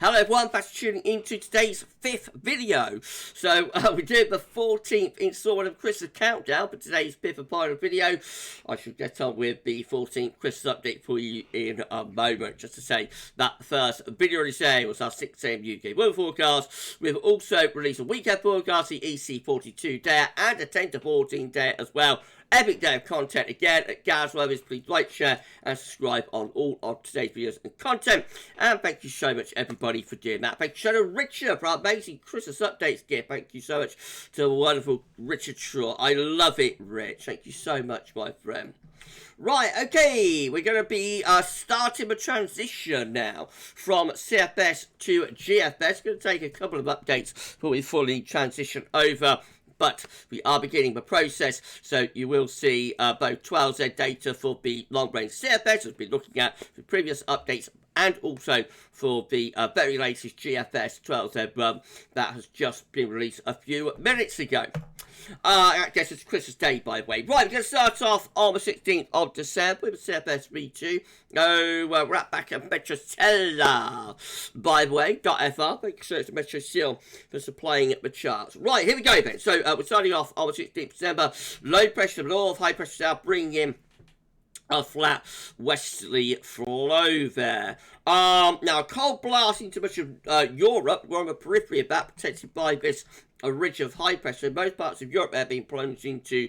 Hello everyone, thanks for tuning into today's 5th video. So we're doing the 14th installment of Christmas Countdown for today's 5th and final video. I should get on with the 14th Christmas update for you in a moment. Just to say that the first video of the day was our 6 AM UK weather forecast. We've also released a weekend forecast, the EC42 day and a 10 to 14 day as well. Epic day of content again at Gaz Weathers. Please like, share and subscribe on all of today's videos and content. And thank you so much everybody for doing that. Thank you so much Richard for our amazing Christmas updates gift. Thank you so much to the wonderful Richard Shaw. I love it, Rich. Thank you so much, my friend. Right, okay, we're going to be starting the transition now from CFS to GFS. It's going to take a couple of updates before we fully transition over. But we are beginning the process, so you will see both 12Z data for the long-range CFS, as we've been looking at the previous updates, and also for the very latest GFS 12Z run that has just been released a few minutes ago. I guess it's Christmas Day, by the way. Right, we're going to start off on the 16th of December with the CFS V2. We're at back at Metrocella, by the way, .fr. Thank you so much to Metrocell for supplying the charts. Right, here we go then. So we're starting off on the 16th of December. Low pressure to the north, high pressure south, bringing in a flat westerly flow there. Now, a cold blast into much of Europe. We're on the periphery of that, protected by this a ridge of high pressure. In most parts of Europe, have been plunged into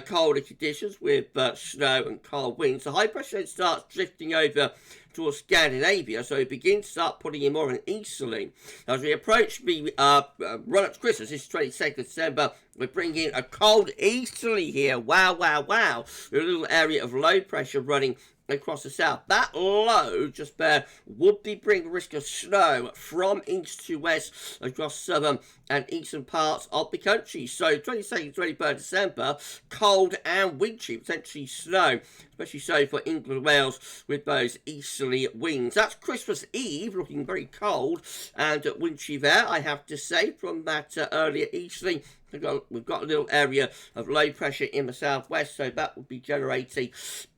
colder conditions with snow and cold winds. The high pressure then starts drifting over towards Scandinavia, so it begins to start putting in more of an easterly. As we approach the run up to Christmas, this is 22nd December, we're bringing in a cold easterly here. Wow, wow, wow. With a little area of low pressure running across the south. That low just there would be bringing risk of snow from east to west across southern and eastern parts of the country. So 22nd, 23rd December, cold and wintry, potentially snow, especially so for England and Wales with those easterly winds. That's Christmas Eve, looking very cold and wintry there, I have to say, from that earlier easterly. We've got a little area of low pressure in the southwest, so that would be generating,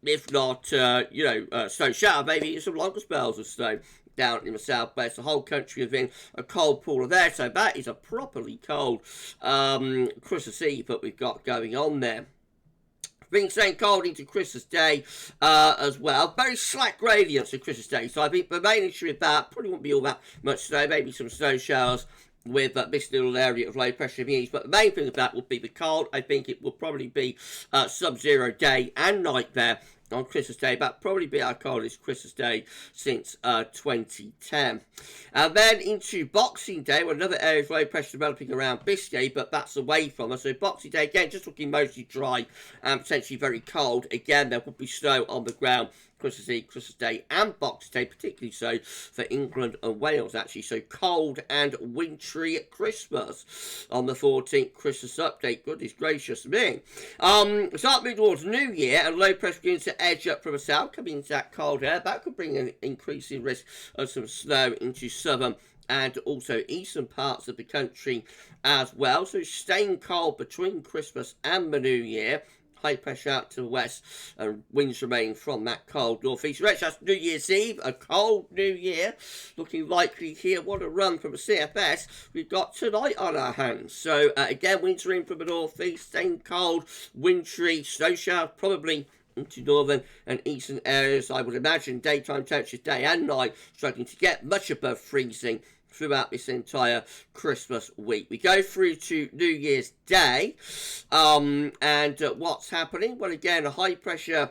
if not, snow shower, maybe some longer spells of snow down in the southwest. The whole country within a cold pool of air, so that is a properly cold Christmas Eve that we've got going on there. Things staying cold into Christmas Day as well. Very slack gradients of Christmas Day, so I think the main issue with that probably won't be all that much snow, maybe some snow showers with this little area of low pressure in but the main thing of that will be the cold. I think it will probably be sub-zero day and night there on Christmas Day. That probably be our coldest Christmas Day since 2010. And then into Boxing Day, where another area of low pressure developing around Biscay, but that's away from us. So Boxing Day, again, just looking mostly dry and potentially very cold. Again, there will be snow on the ground Christmas Eve, Christmas Day and Boxing Day, particularly so for England and Wales, actually. So cold and wintry Christmas on the 14th Christmas update. Goodness gracious me. Start moving towards New Year, and low pressure begins to edge up from the south, coming into that cold air. That could bring an increasing risk of some snow into southern and also eastern parts of the country as well. So staying cold between Christmas and the New Year. High pressure out to the west and winds remain from that cold northeast. Right, that's New Year's Eve, a cold New Year. Looking likely here. What a run from a CFS we've got tonight on our hands. So again, winds are in from the northeast, staying cold, wintry, snow showers probably into northern and eastern areas. I would imagine daytime temperatures day and night struggling to get much above freezing throughout this entire Christmas week. We go through to New Year's Day, and what's happening? Well, again, a high pressure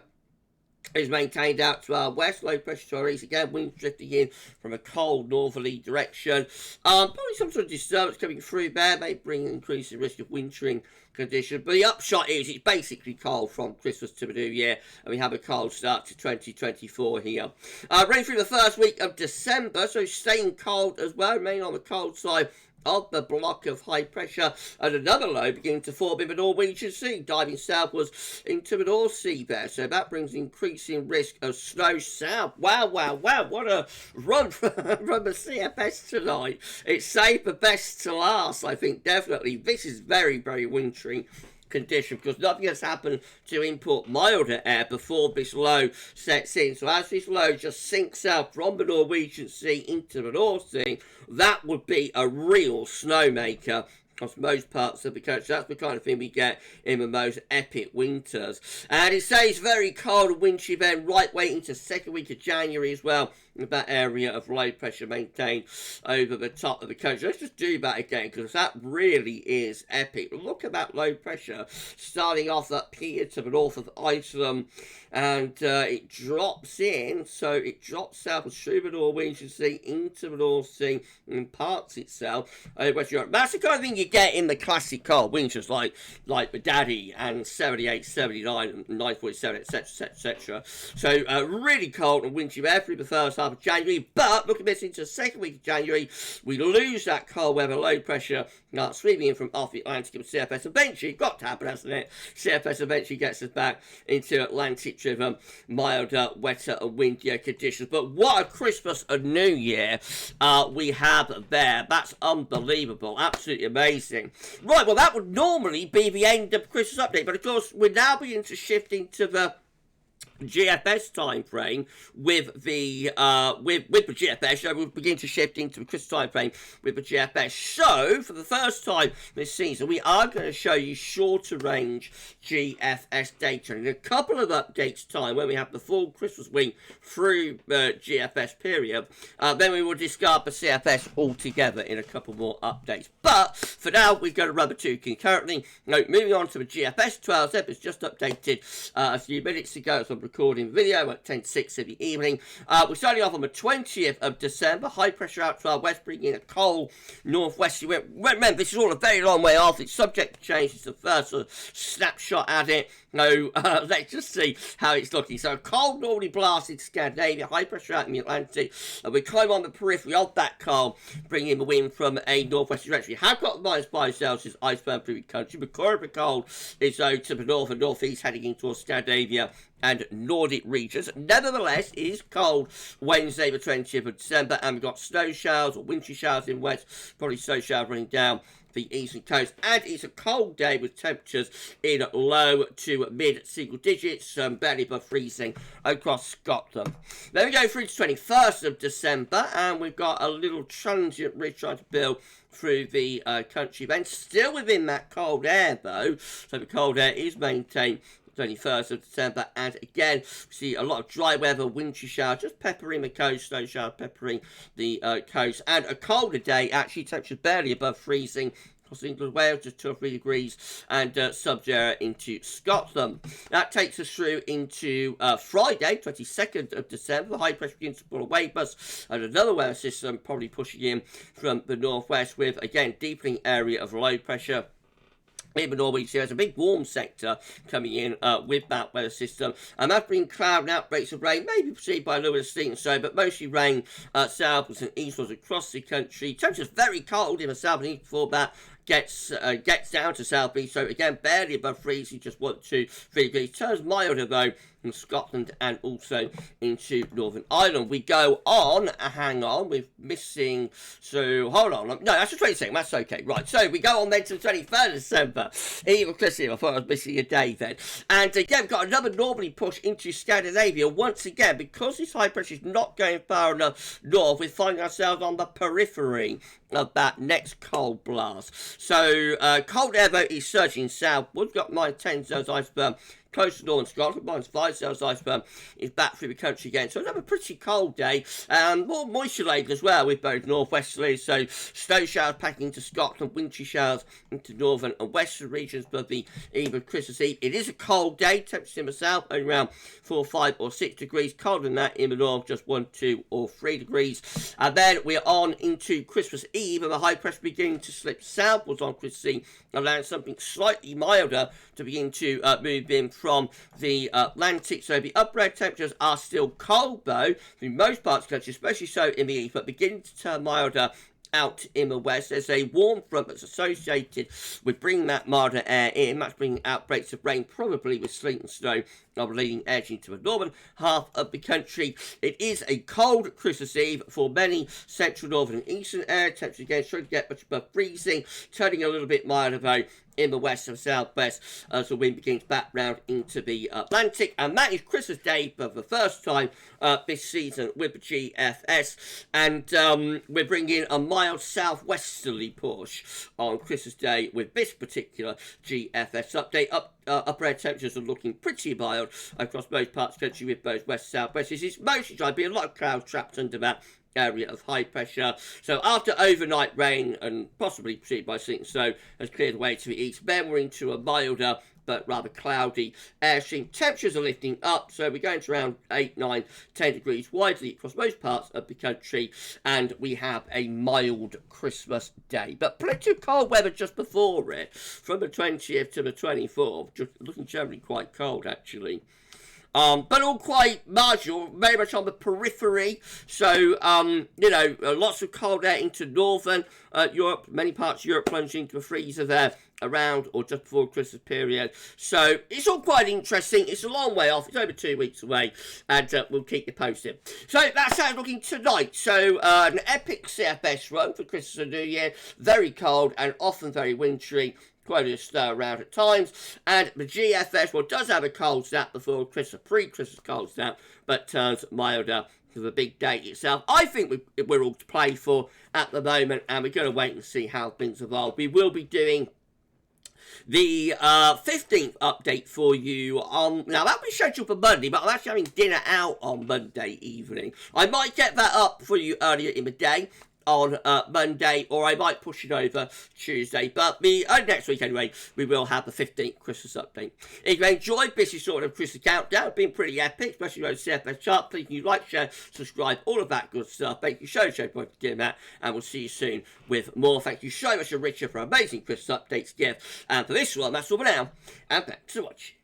is maintained out to our west, low pressure to our east. Again, winds drifting in from a cold northerly direction. Probably some sort of disturbance coming through there may bring an increasing risk of wintering condition, but the upshot is it's basically cold from Christmas to the New Year, and we have a cold start to 2024 here. Running through the first week of December, so staying cold as well, remain on the cold side of the block of high pressure, and another low beginning to form in the Norwegian Sea, diving southwards into the North Sea there. So that brings increasing risk of snow south. Wow, wow, wow, what a run from the CFS tonight. It's saved the best to last, I think, definitely. This is very, very wintry condition, because nothing has happened to import milder air before this low sets in. So as this low just sinks out from the Norwegian Sea into the North Sea, that would be a real snowmaker across most parts of the country. That's the kind of thing we get in the most epic winters. And it stays very cold and wintry then right way into second week of January as well, with that area of low pressure maintained over the top of the country. Let's just do that again, because that really is epic. Look at that low pressure starting off up here to the north of Iceland, and it drops in, so it drops south through the Norwegian Sea into the North Sea and imparts itself over West Europe. That's the kind of thing you get in the classic cold winters, like the Daddy and 78, 79 and 947, etc, etc. So really cold and wintry there through the first half of January, but look at this into the second week of January, we lose that cold weather, low pressure sweeping in from off the Atlantic with CFS. Eventually, got to happen, hasn't it? CFS eventually gets us back into Atlantic-driven, milder, wetter and windier conditions. But what a Christmas and New Year we have there. That's unbelievable. Absolutely amazing. Right, well, that would normally be the end of the Christmas update, but of course, we're now beginning to shift into the GFS time frame with the GFS. So we'll begin to shift into the Christmas time frame with the GFS. So for the first time this season, we are going to show you shorter range GFS data. In a couple of updates time, when we have the full Christmas week through the GFS period, then we will discard the CFS altogether in a couple more updates. But for now, we're going to run the two concurrently. Now, moving on to the GFS 12, it was just updated a few minutes ago. So I'm recording video at 10:06 in the evening. We're starting off on the 20th of December. High pressure out to our west, bringing in a cold northwesterly wind. Remember, this is all a very long way off. It's subject to change. It's the first sort of snapshot at it. No, let's just see how it's looking. So cold northerly blast into Scandinavia, high pressure out in the Atlantic. We climb on the periphery of that cold, bringing in the wind from a northwestern direction. We have got -5 iceberg through the country. The core of the cold is to the north and northeast, heading in towards Scandinavia and Nordic regions. Nevertheless, it is cold Wednesday the 20th of December, and we've got snow showers or wintry showers in west, probably snow showers running down the eastern coast, and it's a cold day with temperatures in low to mid single digits, barely above freezing across Scotland. Then we go through to 21st of December, and we've got a little transient ridge trying to build through the country then, still within that cold air though, so the cold air is maintained 21st of December, and again, we see a lot of dry weather, wintry showers, just peppering the coast, snow showers peppering the coast, and a colder day, actually temperatures barely above freezing across England, Wales, just 2 or 3 degrees, and sub-zero into Scotland. That takes us through into Friday, 22nd of December. The high pressure begins to pull away us, and another weather system probably pushing in from the northwest with, again, deepening area of low pressure in the Norwegian Sea. There's a big warm sector coming in with that weather system, and that's bringing cloud and outbreaks of rain, maybe preceded by a little bit of sleet and snow, but mostly rain southwards and eastwards across the country. Temperatures very cold in the south and east before that gets down to southeast, so again barely above freezing, just 1 to 3 degrees. Turns milder though in Scotland and also into Northern Ireland. We go on, hang on, we're missing, so hold on, no, that's the 22nd, that's okay, right, so we go on then to the 23rd of December, even Christmas, I thought I was missing a day then, and again, we've got another northerly push into Scandinavia, once again, because this high pressure is not going far enough north, we're finding ourselves on the periphery of that next cold blast. So cold air though is surging south. We've got -10 zones iceberg close to northern Scotland, -5 Celsius iceberg is back through the country again. So another pretty cold day, more moisture laden as well with both northwesterly, so snow showers packing into Scotland, wintry showers into northern and western regions by the eve of Christmas Eve. It is a cold day, temperatures in the south only around 4, 5 or 6 degrees, colder than that in the north, just 1, 2 or 3 degrees. And then we're on into Christmas Eve, and the high pressure beginning to slip southwards on Christmas Eve, allowing something slightly milder to begin to move in from the Atlantic. So the upper air temperatures are still cold though through most parts of the country, especially so in the east, but beginning to turn milder out in the west. There's a warm front that's associated with bringing that milder air in. That's bringing outbreaks of rain, probably with sleet and snow, of leading edge into the northern half of the country. It is a cold Christmas Eve for many central, northern and eastern air. Temperatures again starting to get much above freezing, turning a little bit milder though in the west and southwest as the wind begins back round into the Atlantic. And that is Christmas Day for the first time this season with the GFS. And we're bringing a mild southwesterly push on Christmas Day with this particular GFS update. Upper air temperatures are looking pretty mild across most parts of the country with those west-southwest. This is mostly dry, be a lot of clouds trapped under that area of high pressure. So after overnight rain and possibly preceded by sleet and snow has cleared away to the east, then we're into a milder but rather cloudy air stream. Temperatures are lifting up, so we're going to around 8, 9, 10 degrees widely across most parts of the country, and we have a mild Christmas Day. But plenty of cold weather just before it, from the 20th to the 24th, just looking generally quite cold actually. But all quite marginal, very much on the periphery. So, you know, lots of cold air into northern Europe. Many parts of Europe plunging into the freezer there around or just before the Christmas period. So it's all quite interesting. It's a long way off. It's over 2 weeks away, and we'll keep you posted. So that's how it's looking tonight. So an epic CFS run for Christmas and New Year. Very cold and often very wintry. Quite a stir around at times, and the GFS, well, does have a cold snap before Christmas, pre-Christmas cold snap, but turns milder for the big day itself. I think we're all to play for at the moment, and we're going to wait and see how things evolve. We will be doing the 15th update for you. Now, that'll be scheduled for Monday, but I'm actually having dinner out on Monday evening. I might get that up for you earlier in the day on Monday, or I might push it over Tuesday, but next week anyway, we will have the 15th Christmas update. If you enjoyed this sort of Christmas countdown, it's been pretty epic, especially on the CFS chart. Please can you like, share, subscribe, all of that good stuff. Thank you so much for doing that, and we'll see you soon with more. Thank you so much to Richard for amazing Christmas updates gift, and for this one, that's all for now, and thanks for watching.